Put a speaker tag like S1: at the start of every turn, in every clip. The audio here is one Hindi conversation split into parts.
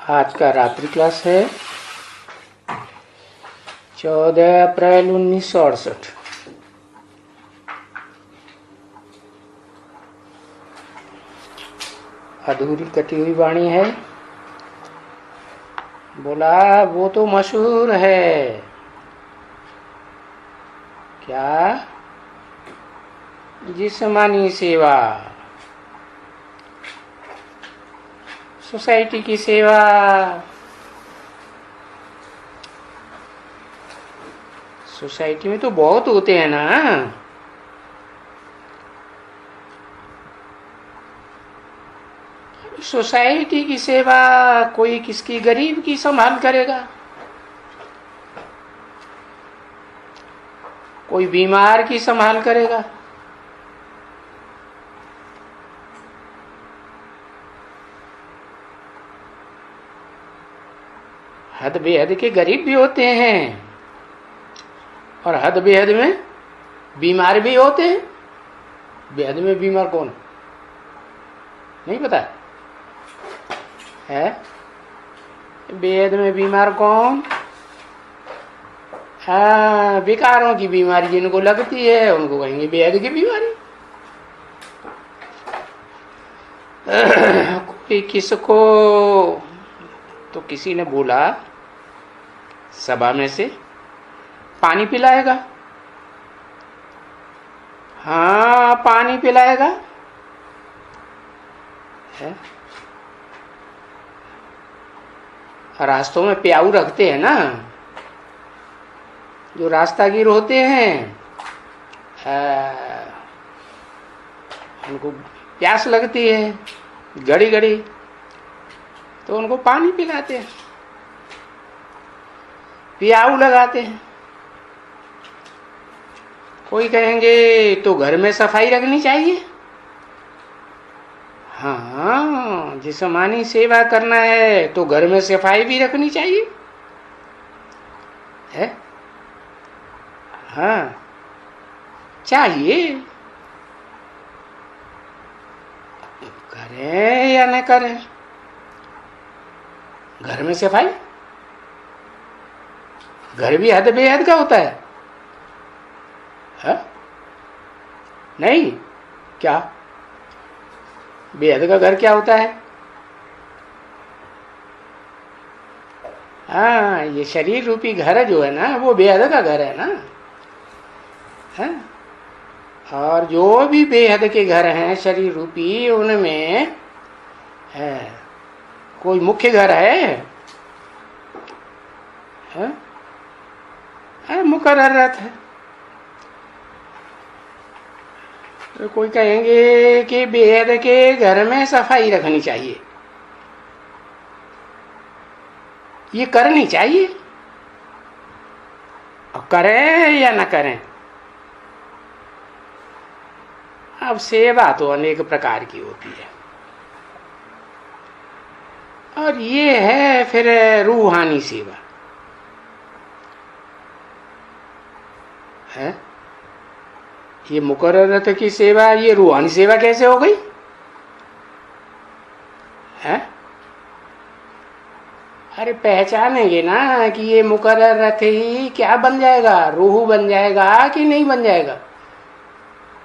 S1: आज का रात्रि क्लास है 14 अप्रैल 1968। अधूरी कटी हुई वाणी है। बोला वो तो मशहूर है। क्या? जिस्मानी सेवा, सोसाइटी की सेवा। सोसाइटी में तो बहुत होते हैं ना। सोसाइटी की सेवा कोई किसकी गरीब की संभाल करेगा, कोई बीमार की संभाल करेगा, हद बेहद के गरीब भी होते हैं और हद बेहद में बीमार भी होते हैं। बेहद में बीमार कौन नहीं पता है? बेहद में बीमार कौन? हाँ, विकारों की बीमारी जिनको लगती है उनको कहेंगे बेहद की बीमारी। कोई किसको तो किसी ने बोला सभा में से पानी पिलाएगा। हाँ, पानी पिलाएगा है? रास्तों में प्याऊ रखते हैं ना, जो रास्तागीर होते हैं, उनको प्यास लगती है घड़ी घड़ी, तो उनको पानी पिलाते हैं, प्याऊ लगाते हैं। कोई कहेंगे तो घर में सफाई रखनी चाहिए। हाँ, जिस्मानी सेवा करना है तो घर में सफाई भी रखनी चाहिए है? हाँ, चाहिए। करें या न करें, घर में सफाई, घर भी हद बेहद का होता है, नहीं क्या? बेहद का घर क्या होता है? हाँ, ये शरीर रूपी घर जो है ना, वो बेहद का घर है ना। है? और जो भी बेहद के घर हैं शरीर रूपी, उनमें है कोई मुख्य घर है? मुकर्ररत है। तो कोई कहेंगे कि बेहद के घर में सफाई रखनी चाहिए, ये करनी चाहिए। और करें या न करें, अब सेवा तो अनेक प्रकार की होती है, और ये है फिर रूहानी सेवा है। ये मुकर्ररत की सेवा, ये रूहानी सेवा कैसे हो गई है? अरे पहचानेंगे ना कि ये मुकर्ररत ही क्या बन जाएगा, रूह बन जाएगा कि नहीं बन जाएगा,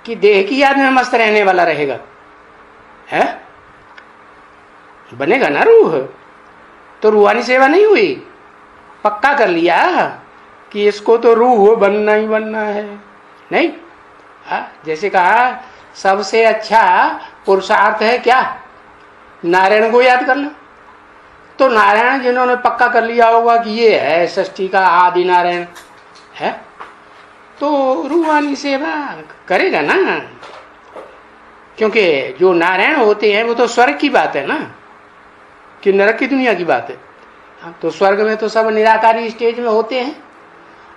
S1: कि देह की याद में मस्त रहने वाला रहेगा है? बनेगा ना रूह, तो रूहानी सेवा नहीं हुई। पक्का कर लिया कि इसको तो रूह बनना ही बनना है, नहीं? जैसे कहा सबसे अच्छा पुरुषार्थ है क्या? नारायण को याद करना। तो नारायण जिन्होंने पक्का कर लिया होगा कि ये है सृष्टि का आदि नारायण है, तो रूहानी सेवा करेगा ना, क्योंकि जो नारायण होते हैं वो तो स्वर्ग की बात है ना, कि नरक की दुनिया की बात है। तो स्वर्ग में तो सब निराकारी स्टेज में होते हैं,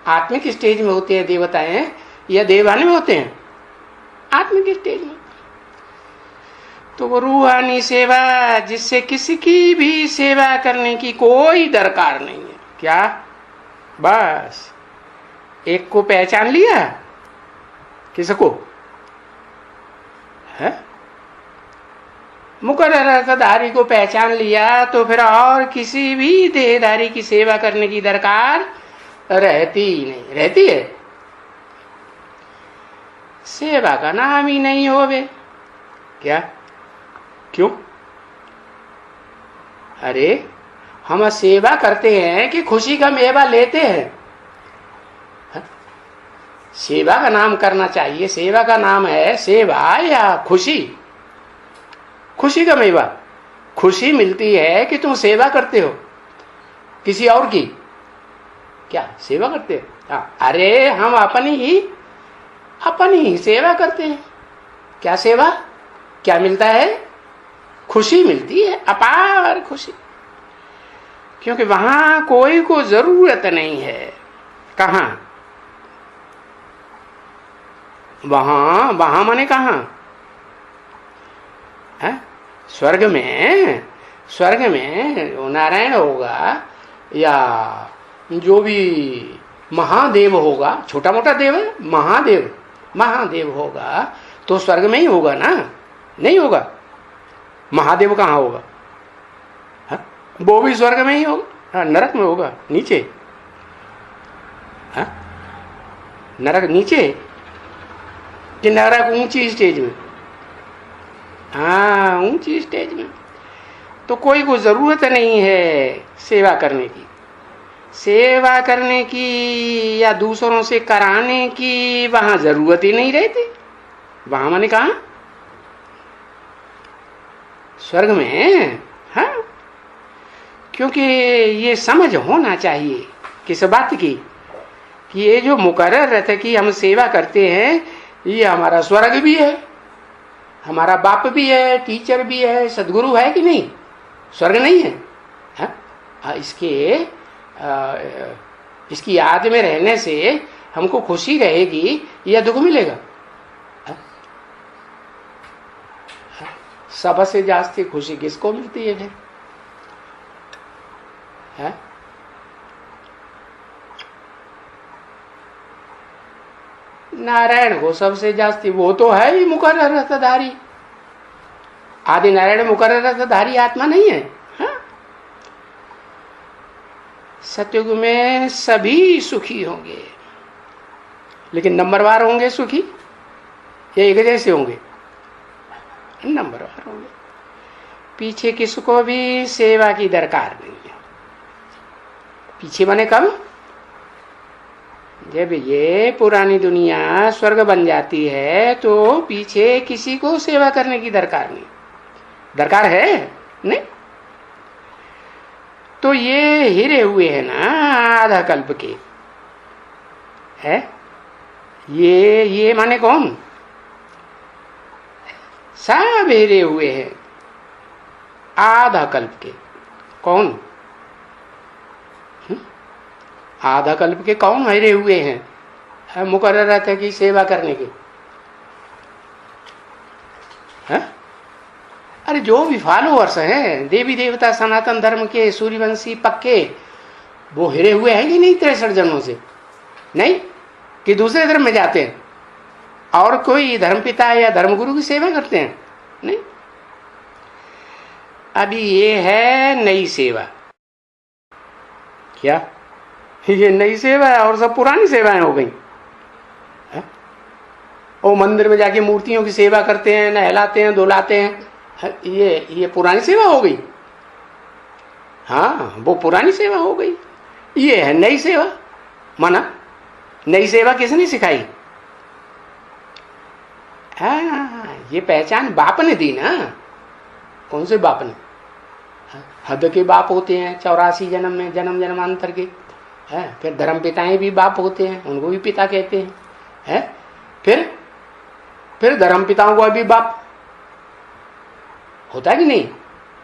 S1: आत्मिक स्टेज में होते हैं देवताएं, या देवाने में होते हैं आत्मिक स्टेज में। तो वो रूहानी सेवा, जिससे किसी की भी सेवा करने की कोई दरकार नहीं है। क्या? बस एक को पहचान लिया, किसको है? मुकर्रर रसधारी को पहचान लिया तो फिर और किसी भी देहधारी की सेवा करने की दरकार रहती ही नहीं। रहती है? सेवा का नाम ही नहीं होवे। क्या? क्यों? अरे हम सेवा करते हैं कि खुशी का मेवा लेते हैं? सेवा का नाम करना चाहिए। सेवा का नाम है सेवा या खुशी? खुशी का मेवा। खुशी मिलती है कि तुम सेवा करते हो किसी और की। क्या सेवा करते हो? अरे हम अपनी ही सेवा करते हैं। क्या सेवा? क्या मिलता है? खुशी मिलती है, अपार खुशी। क्योंकि वहां कोई को जरूरत नहीं है। कहां? वहां माने कहां? स्वर्ग में। स्वर्ग में नारायण होगा या जो भी महादेव होगा, छोटा मोटा देव है, महादेव होगा तो स्वर्ग में ही होगा ना? नहीं होगा। महादेव कहाँ होगा? वो भी स्वर्ग में ही होगा। नरक में होगा? नीचे? नरक नीचे कि नरक ऊंची स्टेज में? ऊंची स्टेज में। तो कोई को जरूरत नहीं है सेवा करने की। सेवा करने की या दूसरों से कराने की वहां जरूरत ही नहीं रहती। वहां मैंने कहा स्वर्ग में। हाँ, क्योंकि ये समझ होना चाहिए किस बात की कि ये जो मुकर्रर रहता कि हम सेवा करते हैं, ये हमारा स्वर्ग भी है, हमारा बाप भी है, टीचर भी है, सदगुरु है कि नहीं? स्वर्ग नहीं है? इसकी याद में रहने से हमको खुशी रहेगी या दुख मिलेगा? सबसे जास्ती खुशी किसको मिलती है फिर? नारायण को सबसे जास्ती। वो तो है ही मुकर्रर रसधारी। आदि नारायण मुकर्रर रसधारी आत्मा नहीं है? सतयुग में सभी सुखी होंगे, लेकिन नंबरवार होंगे सुखी या एक जैसे होंगे? नंबरवार होंगे। पीछे किसको भी सेवा की दरकार नहीं है। पीछे बने कब? जब ये पुरानी दुनिया स्वर्ग बन जाती है तो पीछे किसी को सेवा करने की दरकार नहीं। दरकार है नहीं? तो ये हिरे हुए हैं ना आधा कल्प के है। ये माने कौन? सब हिरे हुए हैं आधा कल्प के। कौन? आधा कल्प के कौन हिरे हुए हैं मुकर्रर रहते की सेवा करने के? अरे जो भी फॉलोअर्स हैं देवी देवता सनातन धर्म के सूर्यवंशी पक्के, वो हिरे हुए हैं कि नहीं 63 जन्मों से? नहीं कि दूसरे धर्म में जाते हैं और कोई धर्मपिता या धर्मगुरु की सेवा करते हैं? नहीं। अभी ये है नई सेवा। क्या ये नई सेवा है और सब पुरानी सेवाएं हो गई? वो मंदिर में जाके मूर्तियों की सेवा करते हैं, नहलाते हैं, धुलाते हैं, ये पुरानी सेवा हो गई। हाँ, वो पुरानी सेवा हो गई। ये है नई सेवा। माना नई सेवा किसने सिखाई? ये पहचान बाप ने दी ना। कौन से बाप ने? हद के बाप होते हैं 84 जन्म में, जन्म जन्मांतर के। फिर धर्म पिताएं भी बाप होते हैं, उनको भी पिता कहते हैं। फिर धर्म पिताओं को भी बाप होता है कि नहीं?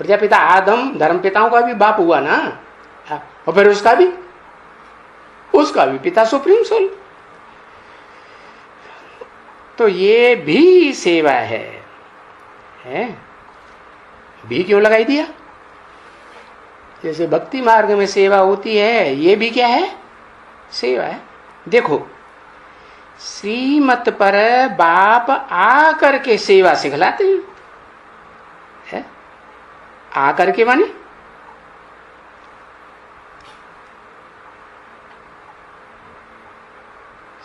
S1: प्रजापिता आदम धर्म पिताओं का भी बाप हुआ ना। और फिर उसका भी पिता सुप्रीम सोल। तो ये भी सेवा है? भी क्यों लगाई दिया? जैसे भक्ति मार्ग में सेवा होती है, ये भी क्या है? सेवा है। देखो श्रीमत पर बाप आकर के सेवा सिखलाते हैं। आकर के माने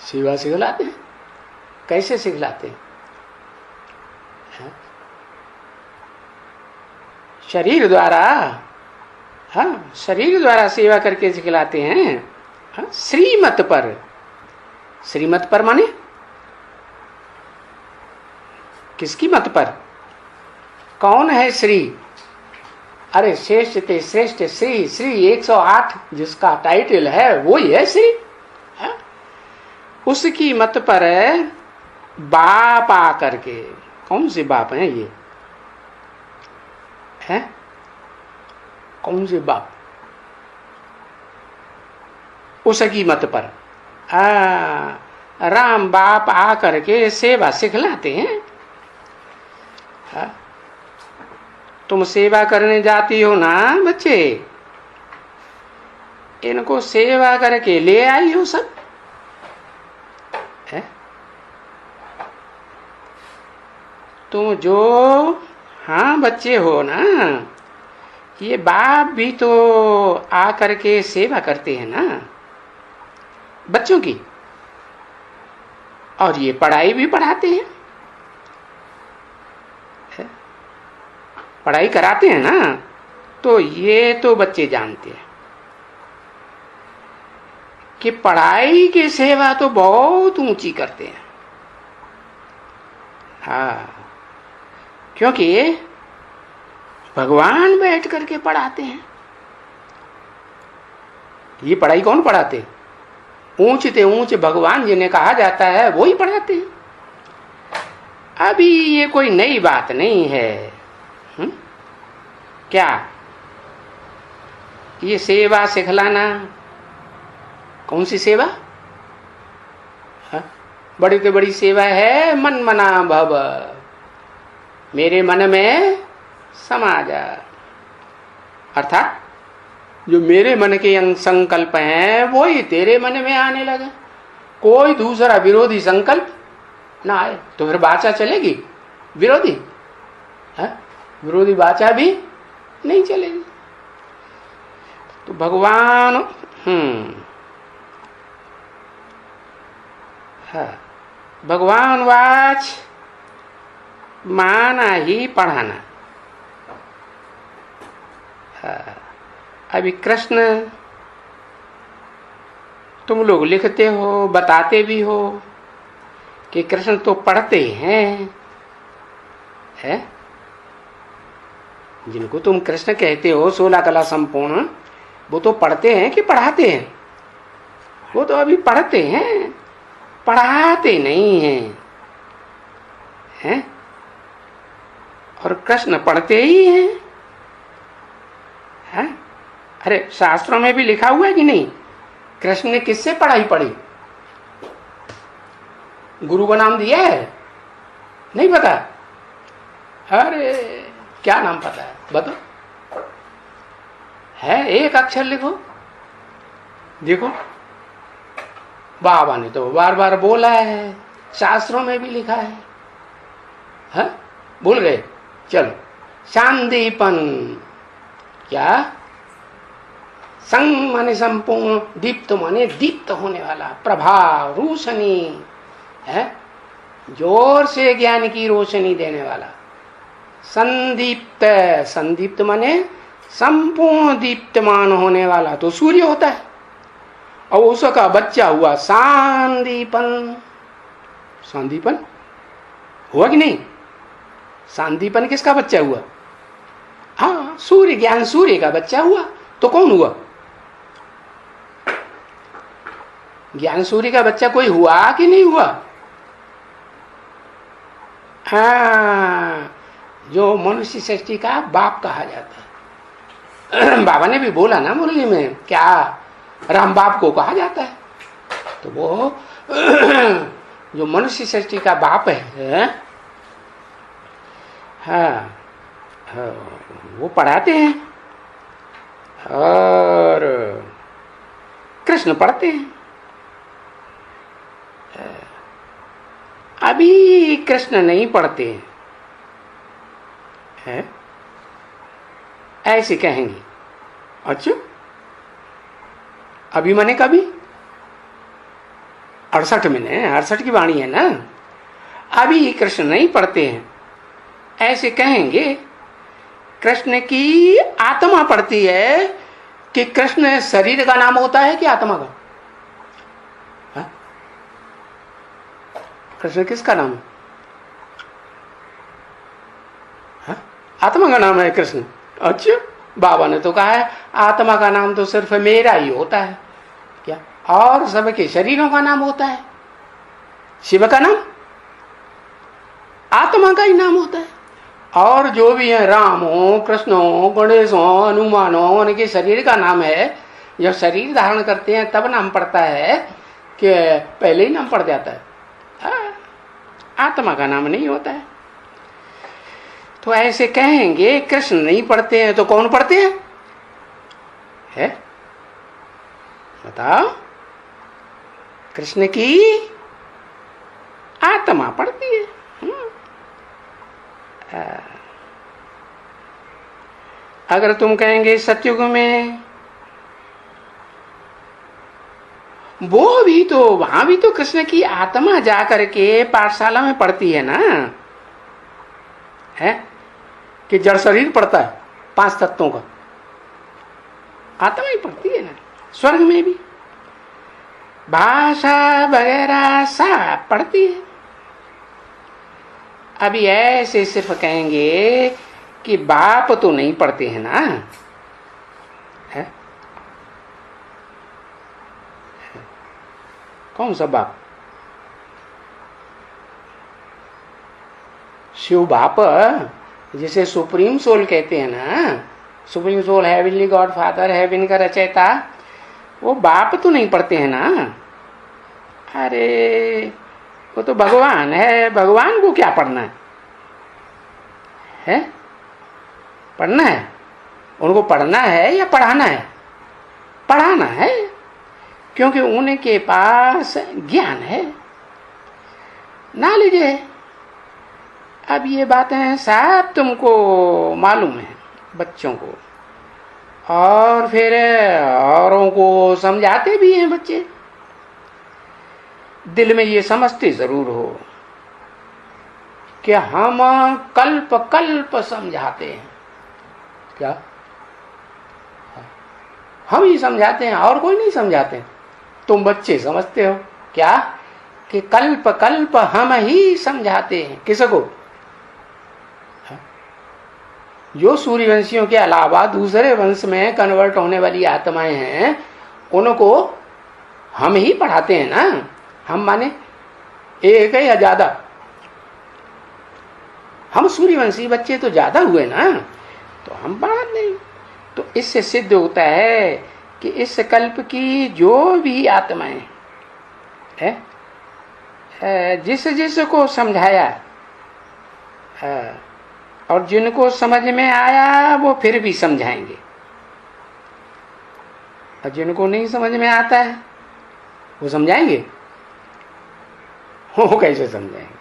S1: सेवा सिखलाते हैं। कैसे सिखलाते हैं? शरीर द्वारा, हाँ, शरीर द्वारा सेवा करके सिखलाते हैं। हाँ, श्रीमत पर। श्रीमत पर माने किसकी मत पर? कौन है श्री? अरे श्रेष्ठ ते श्रेष्ठ श्री, श्री 108 जिसका टाइटल है वो ही है श्री। हाँ? उसकी मत पर बाप आकर के, कौन से बाप हैं ये? हैं? कौन से बाप? उसकी मत पर राम बाप आकर के सेवा सिखलाते हैं। हाँ? तुम सेवा करने जाती हो ना बच्चे, इनको सेवा करके ले आई हो सब है? तुम जो, हाँ, बच्चे हो ना, ये बाप भी तो आकर के सेवा करते हैं ना बच्चों की, और ये पढ़ाई भी पढ़ाते हैं, पढ़ाई कराते हैं ना। तो ये तो बच्चे जानते हैं कि पढ़ाई की सेवा तो बहुत ऊंची करते हैं। हाँ, क्योंकि भगवान बैठ करके पढ़ाते हैं। ये पढ़ाई कौन पढ़ाते? ऊंच ते ऊंच भगवान जिन्हें कहा जाता है वो ही पढ़ाते हैं। अभी ये कोई नई बात नहीं है। क्या ये सेवा सिखलाना? कौन सी सेवा? हा? बड़ी से बड़ी सेवा है मन मना भव, मेरे मन में समा जा। अर्थात जो मेरे मन के संकल्प हैं वो ही तेरे मन में आने लगे, कोई दूसरा विरोधी संकल्प ना आए तो फिर वाचा चलेगी विरोधी? है? विरोधी वाचा भी नहीं चलेगी। तो भगवान भगवान वाच माना ही पढ़ाना। अभी कृष्ण तुम लोग लिखते हो, बताते भी हो कि कृष्ण तो पढ़ते हैं, है? जिनको तुम कृष्ण कहते हो 16 कला संपूर्ण, वो तो पढ़ते हैं कि पढ़ाते हैं? वो तो अभी पढ़ते हैं, पढ़ाते नहीं हैं, हैं? और कृष्ण पढ़ते ही हैं, हैं? अरे शास्त्रों में भी लिखा हुआ है कि नहीं? कृष्ण ने किससे पढ़ाई पढ़ी? गुरु का नाम दिया है? नहीं पता? अरे क्या नाम पता है बताओ? है एक अक्षर लिखो, देखो बाबा ने तो बार बार बोला है, शास्त्रों में भी लिखा है? भूल गए? चलो, शांतिपन। क्या? संग माने संपूर्ण, दीप्त माने दीप्त होने वाला, प्रभा रोशनी है, जोर से ज्ञान की रोशनी देने वाला। संदीप्त, संदीप्त माने संपूर्ण दीप्तमान होने वाला तो सूर्य होता है, और उसका बच्चा हुआ सांदीपन। सांदीपन हुआ कि नहीं? सांदीपन किसका बच्चा हुआ? हाँ, सूर्य, ज्ञान सूर्य का बच्चा हुआ। तो कौन हुआ? ज्ञान सूर्य का बच्चा कोई हुआ कि नहीं हुआ? हाँ, जो मनुष्य सृष्टि का बाप कहा जाता है। बाबा ने भी बोला ना मुरली में, क्या राम बाप को कहा जाता है? तो वो जो मनुष्य सृष्टि का बाप है, हाँ, वो पढ़ाते हैं और कृष्ण पढ़ते हैं। अभी कृष्ण नहीं पढ़ते हैं, ऐसे कहेंगे। अच्छा, अभी माने कभी 68 में, 68 की वाणी है ना। अभी कृष्ण नहीं पढ़ते हैं, ऐसे कहेंगे। कृष्ण की आत्मा पढ़ती है कि कृष्ण शरीर का नाम होता है कि आत्मा का? हा? कृष्ण किसका नाम है? हा? आत्मा का नाम है कृष्ण। अच्छा, बाबा ने तो कहा है आत्मा का नाम तो सिर्फ मेरा ही होता है क्या? और सबके शरीरों का नाम होता है। शिव का नाम आत्मा का ही नाम होता है। और जो भी है, राम हो, कृष्ण हो, गणेश हो, हनुमान हो, उनके शरीर का नाम है। जब शरीर धारण करते हैं तब नाम पड़ता है कि पहले ही नाम पड़ जाता है? आत्मा का नाम नहीं होता है। तो ऐसे कहेंगे कृष्ण नहीं पढ़ते हैं तो कौन पढ़ते हैं? है बताओ। कृष्ण की आत्मा पढ़ती है। अगर तुम कहेंगे सतयुग में, वो भी तो, वहां भी तो कृष्ण की आत्मा जाकर के पाठशाला में पढ़ती है ना, है कि जड़ शरीर पढ़ता है 5 तत्वों का? आत्मा ही पढ़ती है ना। स्वर्ग में भी भाषा वगैरह सब पढ़ती है। अभी ऐसे सिर्फ कहेंगे कि बाप तो नहीं पढ़ते हैं ना, है? कौन सा बाप? शिव बाप, जिसे सुप्रीम सोल कहते हैं ना, supreme soul, heavenly God father, heaven का रचयिता, वो बाप तो नहीं पढ़ते हैं ना। अरे वो तो भगवान है, भगवान को क्या पढ़ना है? पढ़ना है उनको, पढ़ना है या पढ़ाना है? पढ़ाना है, क्योंकि उनके पास ज्ञान है, नॉलेज है। अब ये बातें सब तुमको मालूम है, बच्चों को, और फिर औरों को समझाते भी हैं बच्चे। दिल में ये समझते जरूर हो कि हम कल्प कल्प समझाते हैं। क्या? हम ही समझाते हैं और कोई नहीं समझाते। तुम बच्चे समझते हो क्या कि कल्प कल्प हम ही समझाते हैं। किसको? जो सूर्यवंशियों के अलावा दूसरे वंश में कन्वर्ट होने वाली आत्माएं हैं, उनको हम ही पढ़ाते हैं ना। हम माने एक है या ज्यादा? हम सूर्यवंशी बच्चे तो ज्यादा हुए ना, तो हम बात नहीं। तो इससे सिद्ध होता है कि इस कल्प की जो भी आत्माएं है, जिस जिसको समझाया और जिनको समझ में आया वो फिर भी समझाएंगे, और जिनको नहीं समझ में आता है वो समझाएंगे? वो कैसे समझाएंगे?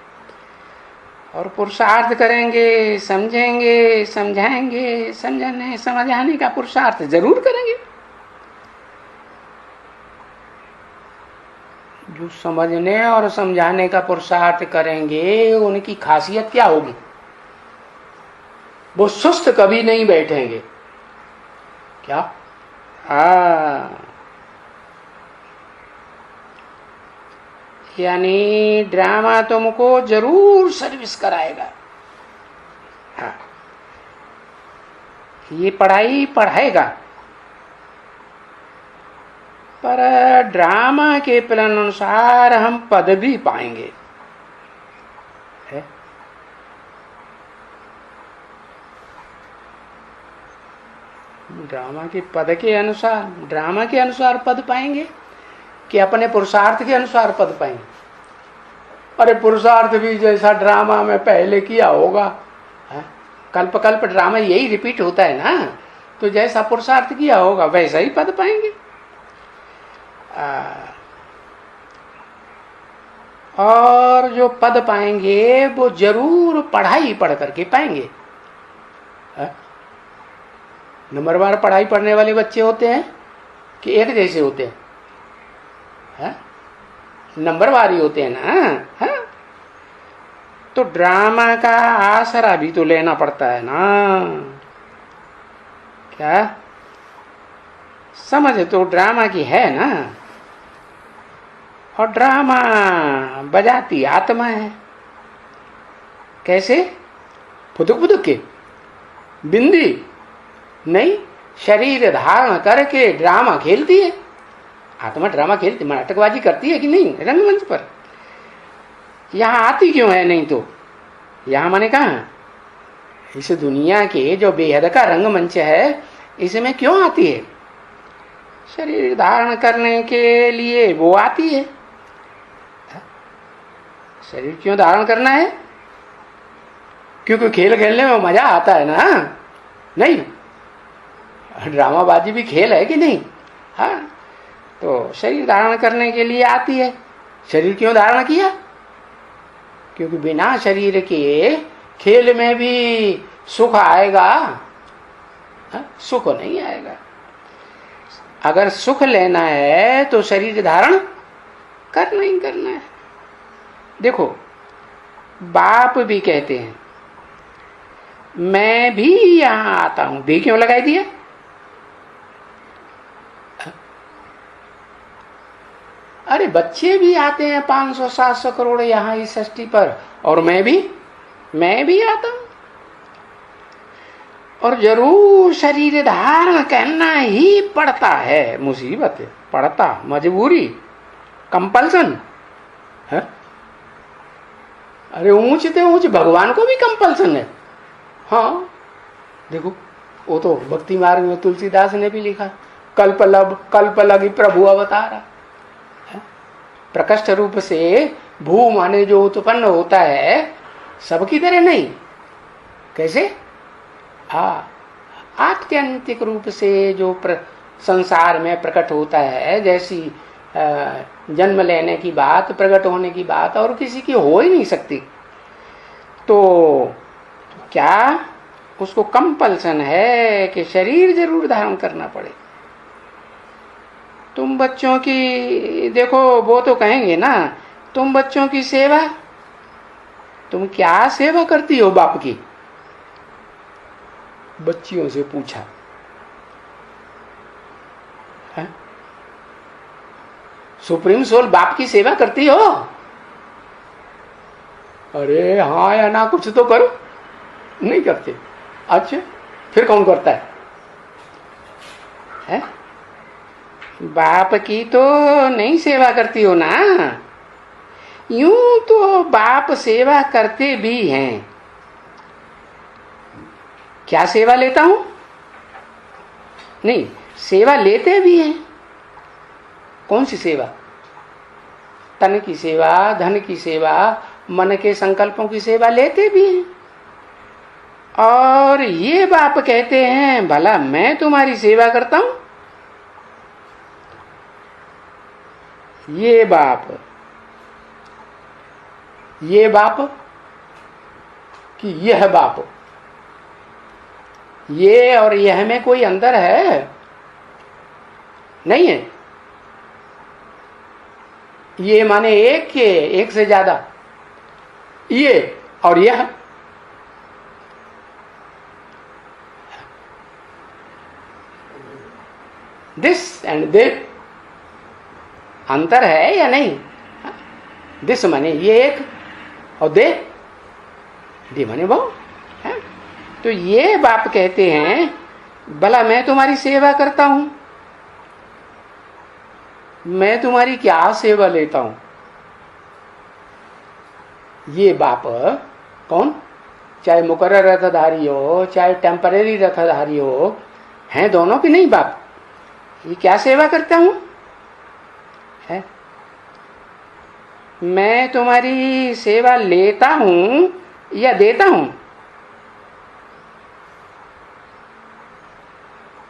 S1: और पुरुषार्थ करेंगे, समझेंगे, समझाएंगे, समझाने समझाने का पुरुषार्थ जरूर करेंगे। जो समझने और समझाने का पुरुषार्थ करेंगे उनकी खासियत क्या होगी? वो सुस्त कभी नहीं बैठेंगे। क्या? यानी ड्रामा तुमको जरूर सर्विस कराएगा। हाँ, ये पढ़ाई पढ़ाएगा, पर ड्रामा के प्लान अनुसार हम पद भी पाएंगे। है? ड्रामा के पद के अनुसार, ड्रामा के अनुसार पद पाएंगे कि अपने पुरुषार्थ के अनुसार पद पाएंगे? अरे पुरुषार्थ भी जैसा ड्रामा में पहले किया होगा, कल्प कल्प ड्रामा यही रिपीट होता है ना, तो जैसा पुरुषार्थ किया होगा वैसा ही पद पाएंगे। और जो पद पाएंगे वो जरूर पढ़ाई पढ़ करके पाएंगे। नंबरवार पढ़ाई पढ़ने वाले बच्चे होते हैं कि एक जैसे होते हैं? है? नंबरवार ही होते हैं ना। है? तो ड्रामा का आसरा भी तो लेना पड़ता है ना। क्या समझ तो ड्रामा की है ना। और ड्रामा बजाती आत्मा है। कैसे? फुदुक फुदुक के बिंदी नहीं, शरीर धारण करके ड्रामा खेलती है। आत्मा ड्रामा खेलती, नाटकबाजी करती है कि नहीं रंगमंच पर? यहां आती क्यों है नहीं तो? यहां माने कहा? इस दुनिया के जो बेहद का रंगमंच है इसमें क्यों आती है? शरीर धारण करने के लिए वो आती है। शरीर क्यों धारण करना है? क्योंकि खेल खेलने में मजा आता है ना। नहीं, ड्रामाबाजी भी खेल है कि नहीं? हाँ, तो शरीर धारण करने के लिए आती है। शरीर क्यों धारण किया? क्योंकि बिना शरीर के खेल में भी सुख आएगा? हाँ? सुख नहीं आएगा। अगर सुख लेना है तो शरीर धारण करना ही करना है। देखो, बाप भी कहते हैं मैं भी यहां आता हूं। भी क्यों लगाई दिया? अरे बच्चे भी आते हैं 500-700 करोड़ यहां इस सृष्टि पर, और मैं भी आता हूं। और जरूर शरीर धारण करना ही पड़ता है। मुसीबत है, पड़ता, मजबूरी, कंपल्सन है। अरे ऊंच से ऊंच भगवान को भी कंपल्सन है। हाँ देखो, वो तो भक्ति मार्ग में तुलसीदास ने भी लिखा, कल्प लगी प्रभु अवतारा। प्रकष्ट रूप से भू माने जो उत्पन्न होता है सबकी तरह नहीं। कैसे? आत्यंतिक रूप से जो संसार में प्रकट होता है, जैसी जन्म लेने की बात, प्रकट होने की बात और किसी की हो ही नहीं सकती। तो क्या उसको कंपल्सन है कि शरीर जरूर धारण करना पड़े? तुम बच्चों की देखो, वो तो कहेंगे ना, तुम बच्चों की सेवा, तुम क्या सेवा करती हो बाप की? बच्चियों से पूछा है? सुप्रीम सोल बाप की सेवा करती हो? अरे हाँ या ना, कुछ तो करो। नहीं करते। अच्छा, फिर कौन करता है? बाप की तो नहीं सेवा करती हो ना। यूं तो बाप सेवा करते भी हैं। क्या सेवा लेता हूं? नहीं, सेवा लेते भी हैं। कौन सी सेवा? तन की सेवा, धन की सेवा, मन के संकल्पों की सेवा लेते भी हैं। और ये बाप कहते हैं भला मैं तुम्हारी सेवा करता हूं? ये बाप कि यह बाप, ये और यह में कोई अंतर है? नहीं है। ये माने एक के एक से ज्यादा, ये और यह। दिस एंड दैट अंतर है या नहीं? दिस माने ये एक, और दे माने वो है। तो ये बाप कहते हैं भला मैं तुम्हारी सेवा करता हूं? मैं तुम्हारी क्या सेवा लेता हूं? ये बाप कौन? चाहे मुकर्रर रथधारी हो, चाहे टेम्परेरी रथधारी हो, हैं दोनों की नहीं बाप। ये क्या सेवा करता हूं है? मैं तुम्हारी सेवा लेता हूं या देता हूं?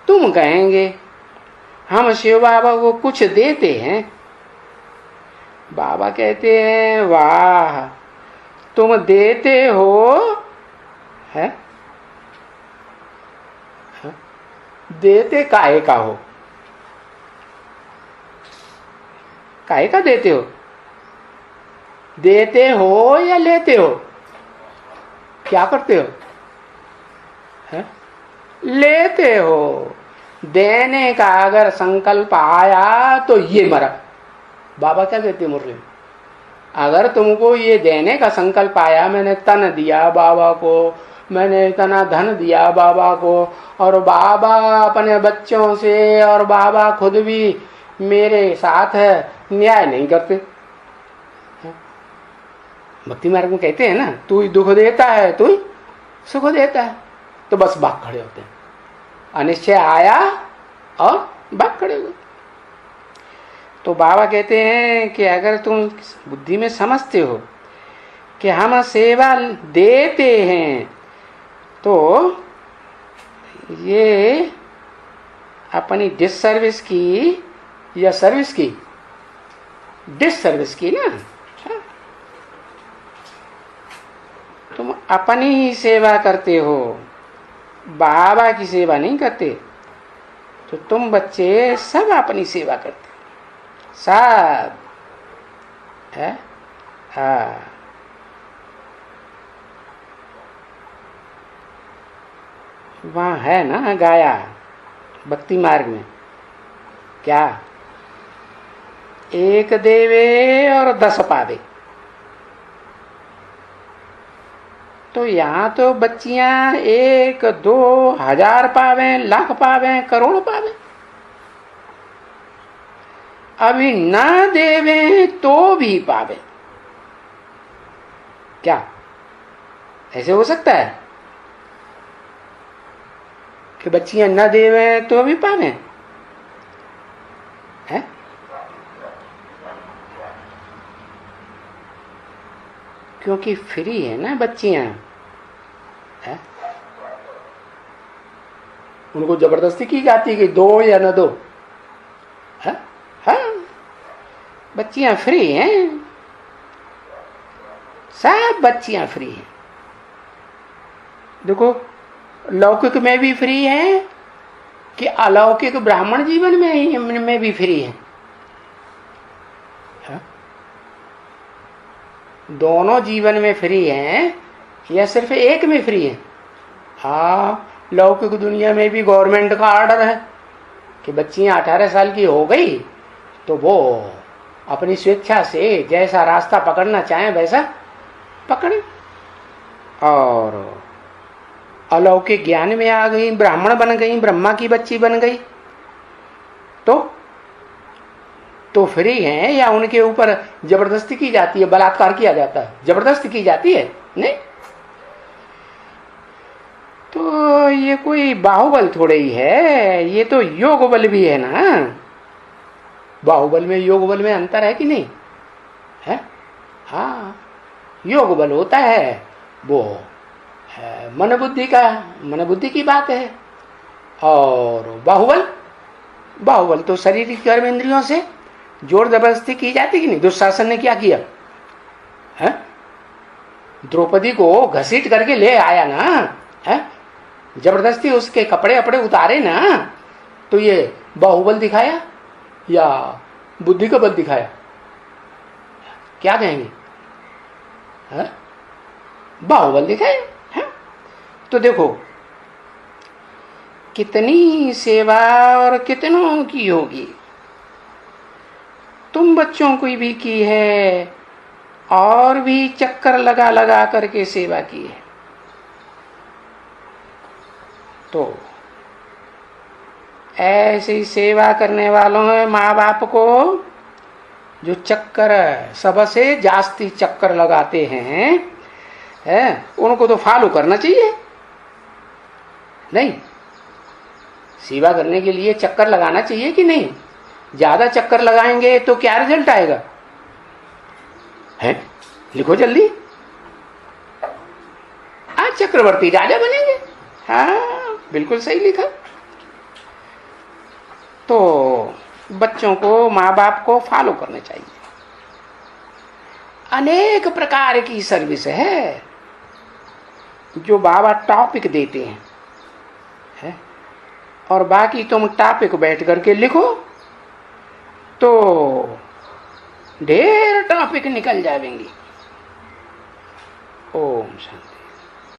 S1: तुम कहेंगे हम शिव बाबा को कुछ देते हैं। बाबा कहते हैं वाह, तुम देते हो है? देते काहे का हो? काहे का देते हो? देते हो या लेते हो? क्या करते हो? है? लेते हो। देने का अगर संकल्प आया तो ये मरा। बाबा क्या कहते मुरली में? अगर तुमको ये देने का संकल्प आया, मैंने तन दिया बाबा को, मैंने इतना धन दिया बाबा को, और बाबा अपने बच्चों से और बाबा खुद भी मेरे साथ है, न्याय नहीं करते। भक्ति मार्ग में कहते हैं ना, तू ही दुख देता है, तू ही सुख देता है, तो बस भाग खड़े होते हैं। अनिश्चय आया और भाग खड़े हुए। तो बाबा कहते हैं कि अगर तुम बुद्धि में समझते हो कि हम सेवा देते हैं, तो ये अपनी डिससर्विस की या सर्विस की? डिससर्विस की ना। तुम अपनी ही सेवा करते हो, बाबा की सेवा नहीं करते। तो तुम बच्चे सब अपनी सेवा करते सब है। हाँ, वहां है ना गाया भक्ति मार्ग में, क्या? एक देवे और 10 पावे। तो यहाँ तो बच्चियां 1, 2, 1000 पावे, लाख पावे, करोड़ पावे। अभी ना देवे तो भी पावे। क्या ऐसे हो सकता है कि बच्चियां ना देवे तो भी पावे? है? क्योंकि फ्री है ना बच्चियां, है? उनको जबरदस्ती की जाती है कि दो या न दो। है? हाँ, बच्चियां फ्री हैं, सब बच्चियां फ्री हैं। देखो, लौकिक में भी फ्री है कि अलौकिक ब्राह्मण जीवन में भी फ्री है। दोनों जीवन में फ्री हैं या सिर्फ एक में फ्री है? हाँ, लौकिक दुनिया में भी गवर्नमेंट का ऑर्डर है कि बच्चियां 18 साल की हो गई तो वो अपनी स्वेच्छा से जैसा रास्ता पकड़ना चाहें वैसा पकड़े। और अलौकिक ज्ञान में आ गई, ब्राह्मण बन गई, ब्रह्मा की बच्ची बन गई, तो फ्री हैं या उनके ऊपर जबरदस्ती की जाती है, बलात्कार किया जाता है, जबरदस्ती की जाती है? नहीं। तो ये कोई बाहुबल थोड़े ही है, ये तो योग बल भी है ना। बाहुबल में योग बल में अंतर है कि नहीं है? हाँ, योग बल होता है वो है मन बुद्धि की बात है, और बाहुबल तो शारीरिक कर्म इंद्रियों से जोर जबरदस्ती की जाती कि नहीं। दुशासन ने क्या किया है? द्रौपदी को घसीट करके ले आया ना, है? जबरदस्ती उसके कपड़े अपड़े उतारे ना, तो ये बाहुबल दिखाया या बुद्धि का बल दिखाया? क्या कहेंगे? है? बाहुबल दिखाया है? तो देखो कितनी सेवा और कितनों की होगी। तुम बच्चों को भी की है और भी चक्कर लगा लगा करके सेवा की है। तो ऐसी सेवा करने वालों है माँ बाप को जो चक्कर सबसे जास्ती चक्कर लगाते हैं, उनको तो फॉलो करना चाहिए। नहीं, सेवा करने के लिए चक्कर लगाना चाहिए कि नहीं? ज्यादा चक्कर लगाएंगे तो क्या रिजल्ट आएगा? है? लिखो जल्दी। आज चक्रवर्ती राजा बनेंगे। हाँ, बिल्कुल सही लिखा। तो बच्चों को, माँ बाप को फॉलो करने चाहिए। अनेक प्रकार की सर्विस है जो बाबा टॉपिक देते हैं, है? और बाकी तुम टॉपिक बैठ करके लिखो तो ढेर टॉपिक निकल जाएंगे। ओम शांति।